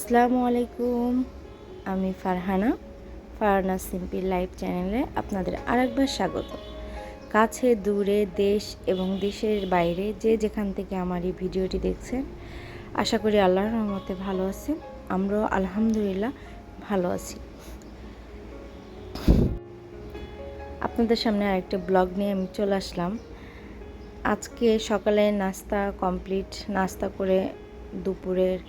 আসসালামু আলাইকুম। আমি ফারহানা সিম্পল লাইফ চ্যানেলে আপনাদের আরেকবার স্বাগত। কাছে দূরে দেশ এবং দেশের বাইরে যে যেখান থেকে আমার এই ভিডিওটি দেখছেন, আশা করি আল্লাহর রহমতে ভালো আছেন। আমরাও আলহামদুলিল্লাহ ভালো আছি। আপনাদের সামনে আরেকটা ব্লগ নিয়ে আমি চলে আসলাম। আজকে সকালে নাস্তা কমপ্লিট, নাস্তা করে দুপুরের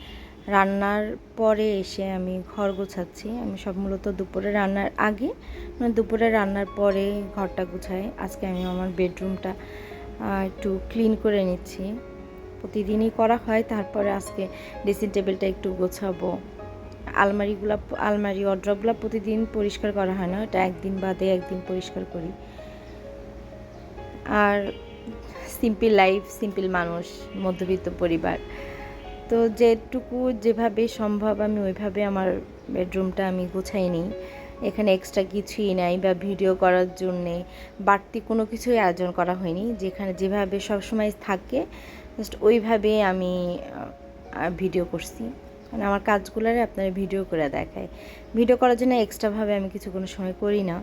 রান্নার পরে এসে আমি ঘর গোছাচ্ছি। আমি সব মূলত দুপুরে রান্নার আগে, মানে দুপুরে রান্নার পরে ঘরটা গুছাই। আজকে আমি আমার বেডরুমটা একটু ক্লিন করে নিচ্ছি। প্রতিদিনই করা হয়, তারপরে আজকে ড্রেসিং টেবিলটা একটু গোছাবো। আলমারি ওয়ার্ড্রবগুলো প্রতিদিন পরিষ্কার করা হয় না, এটা একদিন বাদে একদিন পরিষ্কার করি। আর সিম্পল লাইফ, সিম্পল মানুষ, মধ্যবিত্ত পরিবার, তো যেটুকু যেভাবে সম্ভব আমি ওইভাবে আমার বেডরুমটা আমি গুছাই নিই। এখানে এক্সট্রা কিছুই নাই বা ভিডিও করার জন্যে বাড়তি কোনো কিছুই আয়োজন করা হয়নি। যেখানে যেভাবে সবসময় থাকে জাস্ট ওইভাবে আমি ভিডিও করছি। মানে আমার কাজগুলোরে আপনারা ভিডিও করে দেখায়। ভিডিও করার জন্য এক্সট্রাভাবে আমি কিছু কোনো সময় করি না।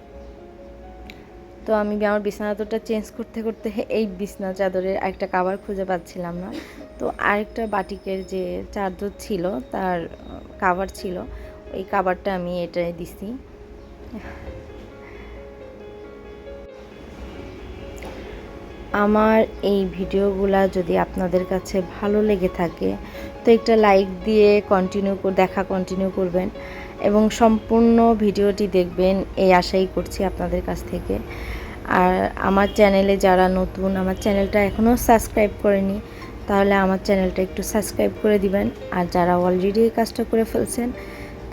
তো আমি আমার বিছানা চাদরটা চেঞ্জ করতে করতে এই বিছানা চাদরের একটা কাভার খুঁজে পাচ্ছিলাম না। তো আরেকটা বাটিকের যে চাদর ছিল তার কাভার ছিল, এই কাভারটা আমি এটাই দিছি। আমার এই ভিডিওগুলা যদি আপনাদের কাছে ভালো লেগে থাকে তো একটা লাইক দিয়ে কন্টিনিউ করবেন এবং সম্পূর্ণ ভিডিওটি দেখবেন, এই আশাই করছি আপনাদের কাছ থেকে। আর আমার চ্যানেলে যারা নতুন, আমার চ্যানেলটা এখনও সাবস্ক্রাইব করেনি, তাহলে আমার চ্যানেলটা একটু সাবস্ক্রাইব করে দিবেন। আর যারা অলরেডি এই কাজটা করে ফেলছেন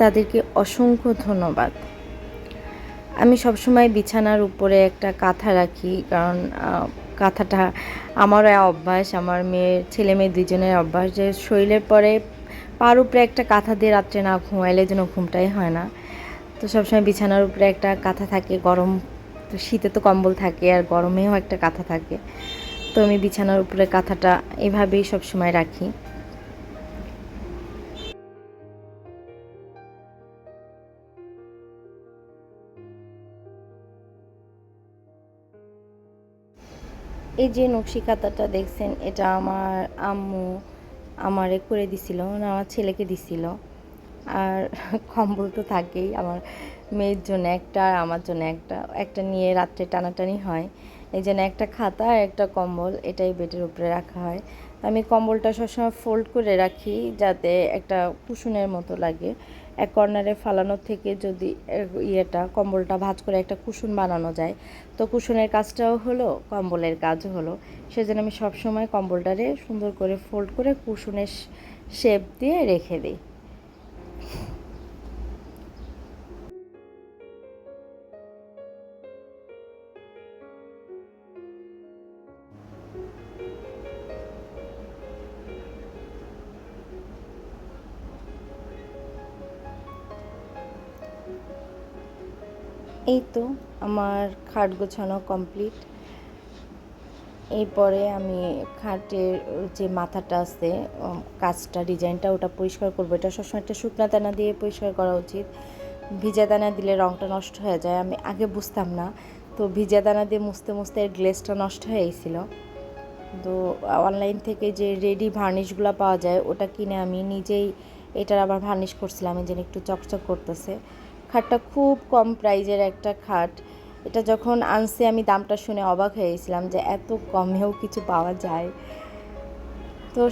তাদেরকে অসংখ্য ধন্যবাদ। আমি সবসময় বিছানার উপরে একটা কাঁথা রাখি, কারণ কাঁথাটা আমারও অভ্যাস, আমার ছেলে মেয়ে দুজনের অভ্যাস যে শরীরের পরে পার উপরে একটা কাঁথা দিয়ে রাত্রে না ঘুমাইলে যেন ঘুমটাই হয় না। তো সবসময় বিছানার উপরে একটা কাঁথা থাকে, গরম তো শীতে তো কম্বল থাকে আর গরমেও একটা কাঁথা থাকে। তো আমি বিছানার উপরে কাঁথাটা এভাবেই সবসময় রাখি। এই যে নকশি কাঁথাটা দেখছেন, এটা আমার আম্মু আমারে করে দিছিল, না আমার ছেলেকে দিছিল। আর কম্বল তো থাকেই, আমার মেয়ের জন্য একটা আর আমার জন্য একটা, একটা নিয়ে রাত্রে টানাটানি হয়। এই জন্য একটা খাতা আর একটা কম্বল এটাই বেডের উপরে রাখা হয়। আমি কম্বলটা সবসময় ফোল্ড করে রাখি যাতে একটা কুশনের মতো লাগে। এক কর্নারে ফালানোর থেকে যদি কম্বলটা ভাঁজ করে একটা কুশন বানানো যায়, তো কুশনের কাজটাও হলো, কম্বলের কাজও হলো। সেজন্য আমি সবসময় কম্বলটারে সুন্দর করে ফোল্ড করে কুশনের শেপ দিয়ে রেখে দিই। এই তো আমার খাট গোছানো কমপ্লিট। এরপরে আমি খাটের যে মাথাটা আছে, কাজটা ডিজাইনটা ওটা পরিষ্কার করবো। এটা সবসময় একটা শুকনা দানা দিয়ে পরিষ্কার করা উচিত। ভিজা দানা দিলে রঙটা নষ্ট হয়ে যায়, আমি আগে বুঝতাম না। তো ভিজা দানা দিয়ে মুছতে মুছতে গ্লেজটা নষ্ট হয়ে গেছিলো। তো অনলাইন থেকে যে রেডি ভার্নিশগুলো পাওয়া যায় ওটা কিনে আমি নিজেই এটার আবার ভার্নিশ করছিলাম, যেন একটু চকচক করতেছে। খাটটা খুব কম প্রাইজের একটা খাট। এটা যখন আনছে আমি দামটা শুনে অবাক হয়ে গেছিলাম যে এত কমেও কিছু পাওয়া যায়। তো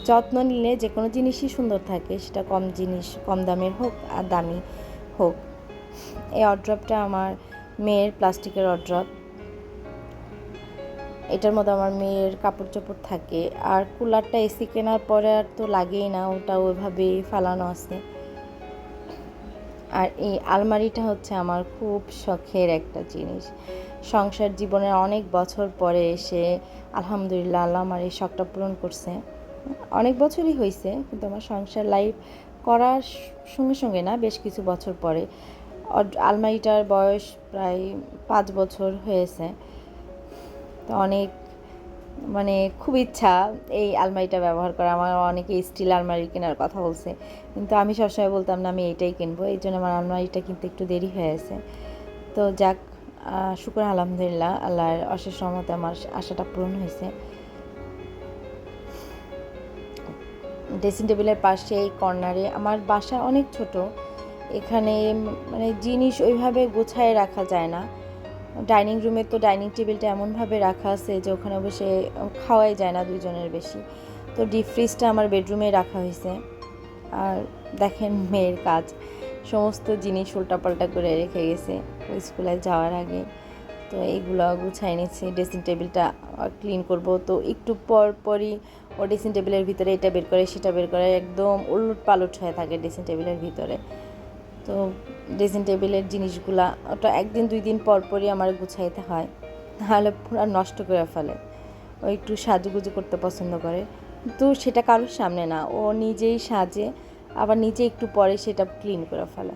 যত্ন নিলে যে কোনো জিনিসই সুন্দর থাকে, সেটা কম দামের হোক আর দামি হোক। এই অড্রপটা আমার মেয়ের প্লাস্টিকের অড্রপ। এটার মধ্যে আমার মেয়ের কাপড় চোপড় থাকে। আর কুলারটা এসি কেনার পরে আর তো লাগেই না, ওটা ওইভাবেই ফালানো আছে। আর এই আলমারিটা হচ্ছে আমার খুব শখের একটা জিনিস। সংসার জীবনের অনেক বছর পরে এসে আলহামদুলিল্লাহ আল্লাহ আমার এই শখটা পূরণ করছে। অনেক বছরই হয়েছে, কিন্তু আমার সংসার লাইফ করার সঙ্গে সঙ্গে না, বেশ কিছু বছর পরে। আলমারিটার বয়স প্রায় 5 বছর হয়েছে। তো অনেক মানে খুব ইচ্ছা এই আলমারিটা ব্যবহার করা। আমার অনেকে স্টিল আলমারি কেনার কথা বলছে, কিন্তু আমি সবসময় বলতাম না আমি এইটাই কিনবো, এই জন্য আমার আলমারিটা কিনতে একটু দেরি হয়ে গেছে। তো যাক, শুকর আলহামদুলিল্লাহ, আল্লাহর অশেষ রহমতে আমার আশাটা পূরণ হয়েছে। ড্রেসিং টেবিলের পাশে এই কর্নারে, আমার বাসা অনেক ছোট, এখানে মানে জিনিস ওইভাবে গোছায় রাখা যায় না। ডাইনিং রুমে তো ডাইনিং টেবিলটা এমনভাবে রাখা আছে যে ওখানে বসে খাওয়াই যায় না দুইজনের বেশি। তো ডিপ ফ্রিজটা আমার বেডরুমে রাখা হয়েছে। আর দেখেন মেয়ের কাজ, সমস্ত জিনিস উল্টাপাল্টা করে রেখে গেছে ওই স্কুলে যাওয়ার আগে। তো এইগুলো গুছাই নিচ্ছি। ড্রেসিং টেবিলটা ক্লিন করব, তো একটু পর পরই ও ড্রেসিং টেবিলের ভিতরে এটা বের করে সেটা বের করে, একদম উলট পালট হয়ে থাকে ড্রেসিং টেবিলের ভিতরে। তো ড্রেসিং টেবিলের জিনিসগুলা ওটা একদিন দুই দিন পর পরই আমার গুছাইতে হয়, তাহলে পুরো নষ্ট করে ফেলে। ও একটু সাজুগুজু করতে পছন্দ করে, কিন্তু সেটা কারোর সামনে না, ও নিজেই সাজে, আবার নিজে একটু পরে সেটা ক্লিন করে ফেলে।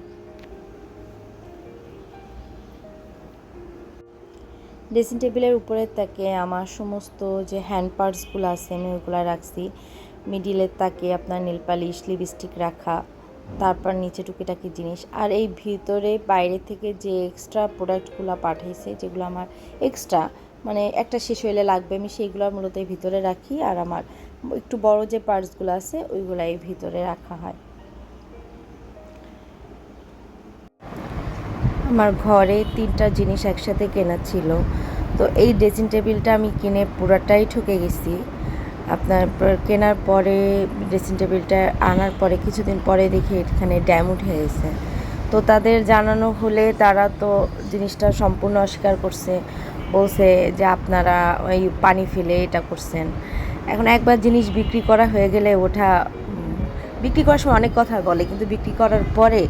ড্রেসিং টেবিলের উপরের তাকে আমার সমস্ত যে হ্যান্ড পার্টসগুলো আছে আমি ওইগুলো রাখছি। মিডিলের তাকে আপনার নেল পালিশ, লিপস্টিক রাখা, তারপর নিচে টুকিটাকি জিনিস। আর এই ভিতরে বাইরে থেকে যে এক্সট্রা প্রোডাক্টগুলো পাঠাইছে, যেগুলো আমার এক্সট্রা মানে একটা শেষ হইলে লাগবে, আমি সেইগুলো মূলত এই ভিতরে রাখি। আর আমার একটু বড় যে পার্টসগুলো আছে ওইগুলো এই ভিতরে রাখা হয়। আমার ঘরে 3টা জিনিস একসাথে কেনা ছিল, তো এই ড্রেসিং টেবিলটা আমি কিনে পুরাটাই ঠকে গেছি। আপনার কেনার পরে ড্রেসিং টেবিলটা আনার পরে কিছুদিন পরে দেখি এখানে ড্যাম উঠে গেছে। তো তাদের জানানো হলে তারা তো জিনিসটা সম্পূর্ণ অস্বীকার করছে, বলছে যে আপনারা ওই পানি ফেলে এটা করছেন। এখন একবার জিনিস বিক্রি করা হয়ে গেলে ওটা বিক্রি করার সময় অনেক কথা বলে, কিন্তু বিক্রি করার পরে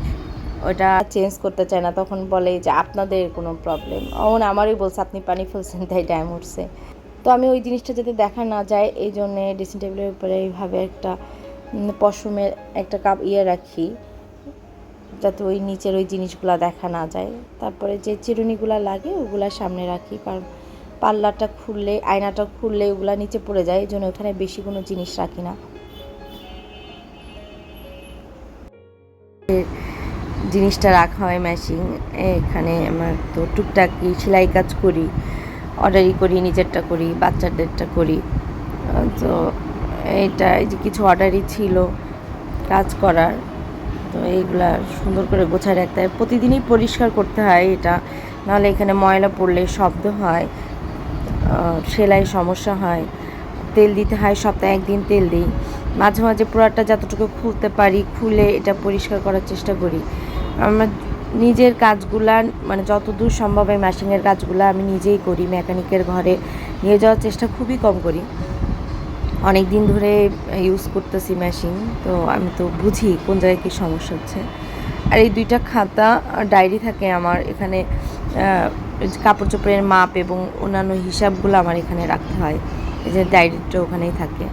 ওটা চেঞ্জ করতে চায় না, তখন বলে যে আপনাদের কোনো প্রবলেম। আমারই বলছে আপনি পানি ফেলছেন তাই ড্যাম উঠছে। তো আমি ওই জিনিসটা যাতে দেখা না যায় এই জন্যে ড্রেসিং টেবিলের উপরে এইভাবে একটা পশমের একটা কাপ রাখি, যাতে ওই নিচের ওই জিনিসগুলো দেখা না যায়। তারপরে যে চিরুনিগুলো লাগে ওগুলা সামনে রাখি, কারণ পাল্লাটা খুললে, আয়নাটা খুললে ওগুলা নিচে পড়ে যায়, এই জন্য ওখানে বেশি কোনো জিনিস রাখি না। জিনিসটা রাখা হয় মেশিন, এখানে আমার তো টুকটাকি সেলাই কাজ করি, অর্ডারই করি, নিজেরটা করি, বাচ্চাদেরটা করি। তো এইটা এই যে কিছু অর্ডারই ছিল কাজ করার, তো এইগুলা সুন্দর করে গোছায় রাখতে হয়। প্রতিদিনই পরিষ্কার করতে হয় এটা, নাহলে এখানে ময়লা পড়লে শব্দ হয়, সেলাই সমস্যা হয়। তেল দিতে হয়, সপ্তাহে একদিন তেল দিই। মাঝে মাঝে পুরাটা যতটুকু খুলতে পারি খুলে এটা পরিষ্কার করার চেষ্টা করি। আমার নিজের কাজগুলা মানে যতদূর সম্ভব এই মেশিনের কাজগুলো আমি নিজেই করি, মেকানিকের ঘরে নিয়ে যাওয়ার চেষ্টা খুবই কম করি। অনেক দিন ধরে ইউজ করতেছি মেশিন, তো আমি তো বুঝি কোন জায়গায় কী সমস্যা হচ্ছে। আর এই 2টা খাতা ডায়েরি থাকে আমার এখানে, কাপড় চোপড়ের মাপ এবং অন্যান্য হিসাবগুলো আমার এখানে রাখতে হয়, এই যে ডায়েরিটা ওখানেই থাকে।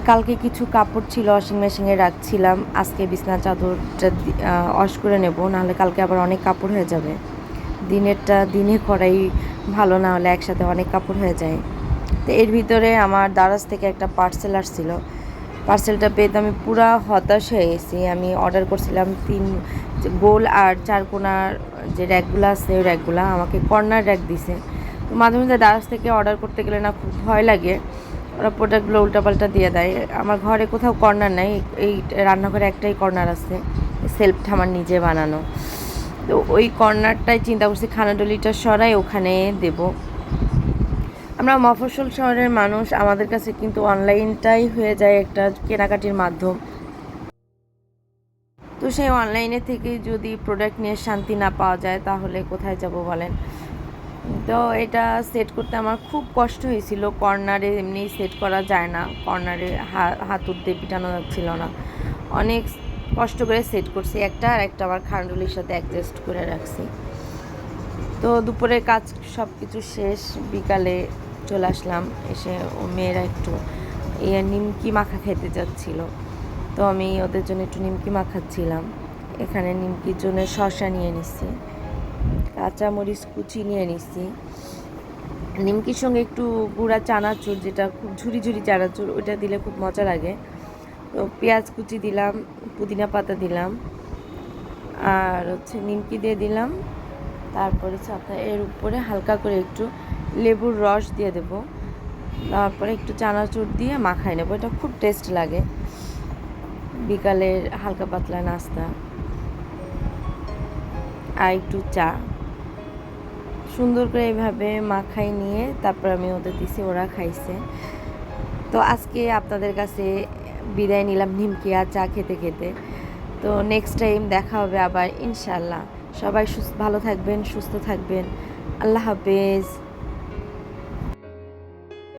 কালকে কিছু কাপড় ছিল ওয়াশিং মেশিনে রাখছিলাম, আজকে বিছনা চাদরটা ওয়াশ করে নেব, নাহলে কালকে আবার অনেক কাপড় হয়ে যাবে। দিনেরটা দিনে করাই ভালো, না হলে একসাথে অনেক কাপড় হয়ে যায়। তো এর ভিতরে আমার দারাজ থেকে একটা পার্সেল আসছিল, পার্সেলটা পেয়ে তো আমি পুরা হতাশ হয়ে গেছি। আমি অর্ডার করছিলাম 3 গোল আর 4 কোণার যে র্যাকগুলো আছে ওই র্যাকগুলো, আমাকে কর্নার র্যাক দিছে। তো মাঝে মাঝে দারাজ থেকে অর্ডার করতে গেলে না খুব ভয় লাগে, ওরা প্রোডাক্টগুলো উল্টাপাল্টা দিয়ে দেয়। আমার ঘরে কোথাও কর্নার নাই, এই রান্নাঘরে একটাই কর্নার আছে, সেলফটা আমার নিজে বানানো। তো ওই কর্নারটাই চিন্তা করছি খানাডলিটা সরাই ওখানে দেব। আমরা মফস্বল শহরের মানুষ, আমাদের কাছে কিন্তু অনলাইনটাই হয়ে যায় একটা কেনাকাটির মাধ্যম। তো সেই অনলাইনে থেকে যদি প্রোডাক্ট নিয়ে শান্তি না পাওয়া যায় তাহলে কোথায় যাব বলেন। তো এটা সেট করতে আমার খুব কষ্ট হয়েছিল। কর্নারে এমনি সেট করা যায় না, কর্নারে হাতুড় দিয়ে পিটানো যাচ্ছিল না, অনেক কষ্ট করে সেট করছি একটা, আর একটা আবার খান্ডুলির সাথে অ্যাডজাস্ট করে রাখছি। তো দুপুরের কাজ সব কিছু শেষ, বিকালে চলে আসলাম। এসে ও মেয়েরা একটু নিমকি মাখা খেতে যাচ্ছিল, তো আমি ওদের জন্য একটু নিমকি মাখাচ্ছিলাম। এখানে নিমকির জন্য শসা নিয়ে নিচ্ছি, কাঁচামরিচ কুচি নিয়ে নিচ্ছি। নিমকির সঙ্গে একটু গুঁড়া চানাচুর, যেটা খুব ঝুরি ঝুরি চানাচুর, ওইটা দিলে খুব মজা লাগে। তো পেঁয়াজ কুচি দিলাম, পুদিনা পাতা দিলাম, আর নিমকি দিয়ে দিলাম। তারপরে আপনার এর উপরে হালকা করে একটু লেবুর রস দিয়ে দেব, তারপরে একটু চানাচুর দিয়ে মাখাই নেবো। এটা খুব টেস্ট লাগে, বিকালের হালকা পাতলা নাস্তা। আর একটু চা, সুন্দর করে এইভাবে মাখাই নিয়ে তারপর আমি ওদের দিছি, ওরা খাইছে। তো আজকে আপনাদের কাছে বিদায় নিলাম নিমকি আর চা খেতে খেতে। তো নেক্সট টাইম দেখা হবে আবার ইনশাল্লাহ। সবাই ভালো থাকবেন, সুস্থ থাকবেন। আল্লাহ হাফেজ।